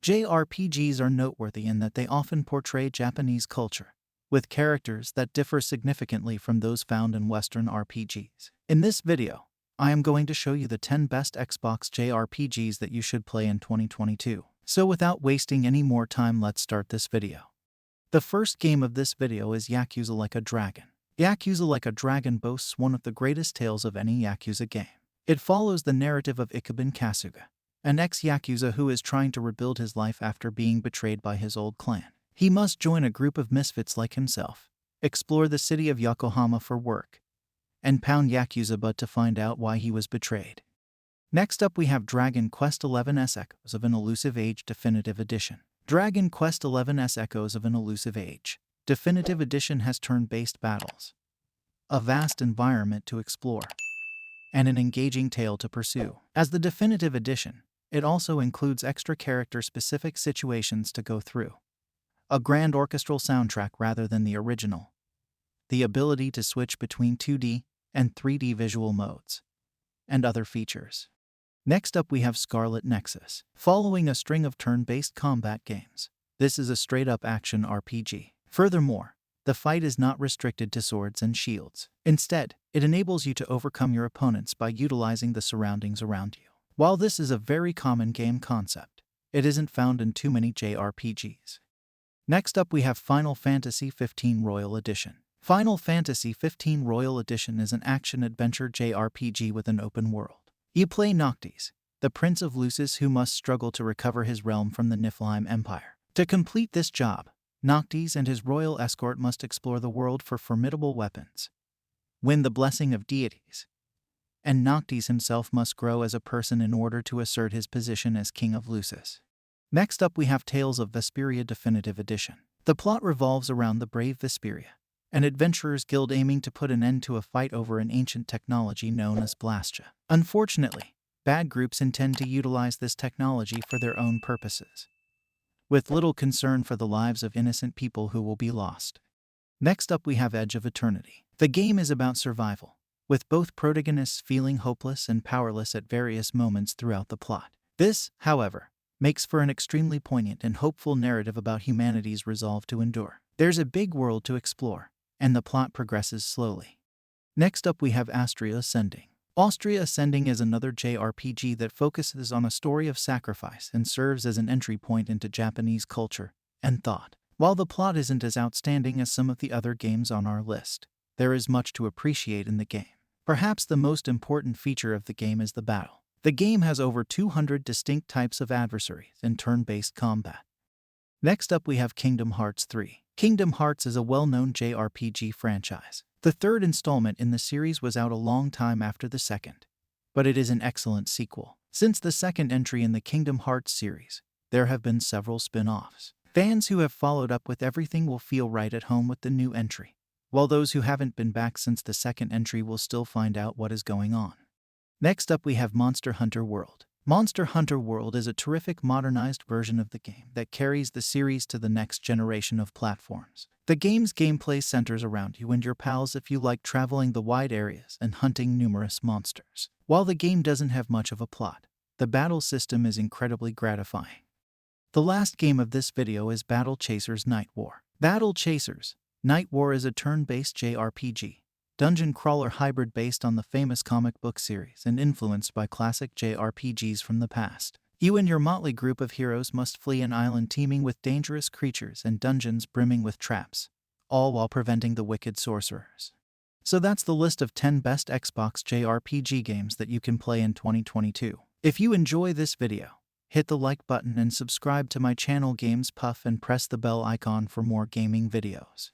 JRPGs are noteworthy in that they often portray Japanese culture, with characters that differ significantly from those found in Western RPGs. In this video, I am going to show you the 10 best Xbox JRPGs that you should play in 2022. So without wasting any more time, let's start this video. The first game of this video is Yakuza Like a Dragon. Yakuza Like a Dragon boasts one of the greatest tales of any Yakuza game. It follows the narrative of Ichiban Kasuga, an ex-Yakuza who is trying to rebuild his life after being betrayed by his old clan. He must join a group of misfits like himself, explore the city of Yokohama for work, and pound Yakuza butt to find out why he was betrayed. Next up we have Dragon Quest XI's Echoes of an Elusive Age Definitive Edition. Dragon Quest XI's Echoes of an Elusive Age Definitive Edition has turn-based battles, a vast environment to explore, and an engaging tale to pursue. As the Definitive Edition, it also includes extra character-specific situations to go through, a grand orchestral soundtrack rather than the original, the ability to switch between 2D and 3D visual modes, and other features. Next up we have Scarlet Nexus. Following a string of turn-based combat games, this is a straight-up action RPG. Furthermore, the fight is not restricted to swords and shields. Instead, it enables you to overcome your opponents by utilizing the surroundings around you. While this is a very common game concept, it isn't found in too many JRPGs. Next up we have Final Fantasy XV Royal Edition. Final Fantasy XV Royal Edition is an action-adventure JRPG with an open world. You play Noctis, the Prince of Lucis who must struggle to recover his realm from the Niflheim Empire. To complete this job, Noctis and his royal escort must explore the world for formidable weapons, win the blessing of deities, and Noctis himself must grow as a person in order to assert his position as King of Lucis. Next up we have Tales of Vesperia Definitive Edition. The plot revolves around the brave Vesperia, an adventurers guild aiming to put an end to a fight over an ancient technology known as Blastia. Unfortunately, bad groups intend to utilize this technology for their own purposes, with little concern for the lives of innocent people who will be lost. Next up we have Edge of Eternity. The game is about survival, with both protagonists feeling hopeless and powerless at various moments throughout the plot. This, however, makes for an extremely poignant and hopeful narrative about humanity's resolve to endure. There's a big world to explore, and the plot progresses slowly. Next up we have Astria Ascending. Astria Ascending is another JRPG that focuses on a story of sacrifice and serves as an entry point into Japanese culture and thought. While the plot isn't as outstanding as some of the other games on our list, there is much to appreciate in the game. Perhaps the most important feature of the game is the battle. The game has over 200 distinct types of adversaries and turn-based combat. Next up we have Kingdom Hearts 3. Kingdom Hearts is a well-known JRPG franchise. The third installment in the series was out a long time after the second, but it is an excellent sequel. Since the second entry in the Kingdom Hearts series, there have been several spin-offs. Fans who have followed up with everything will feel right at home with the new entry, while those who haven't been back since the second entry will still find out what is going on. Next up we have Monster Hunter World. Monster Hunter World is a terrific modernized version of the game that carries the series to the next generation of platforms. The game's gameplay centers around you and your pals if you like traveling the wide areas and hunting numerous monsters. While the game doesn't have much of a plot, the battle system is incredibly gratifying. The last game of this video is Battle Chasers Nightwar. Battle Chasers Nightwar is a turn-based JRPG, dungeon crawler hybrid based on the famous comic book series and influenced by classic JRPGs from the past. You and your motley group of heroes must flee an island teeming with dangerous creatures and dungeons brimming with traps, all while preventing the wicked sorcerers. So that's the list of 10 best Xbox JRPG games that you can play in 2022. If you enjoy this video, hit the like button and subscribe to my channel Games Puff and press the bell icon for more gaming videos.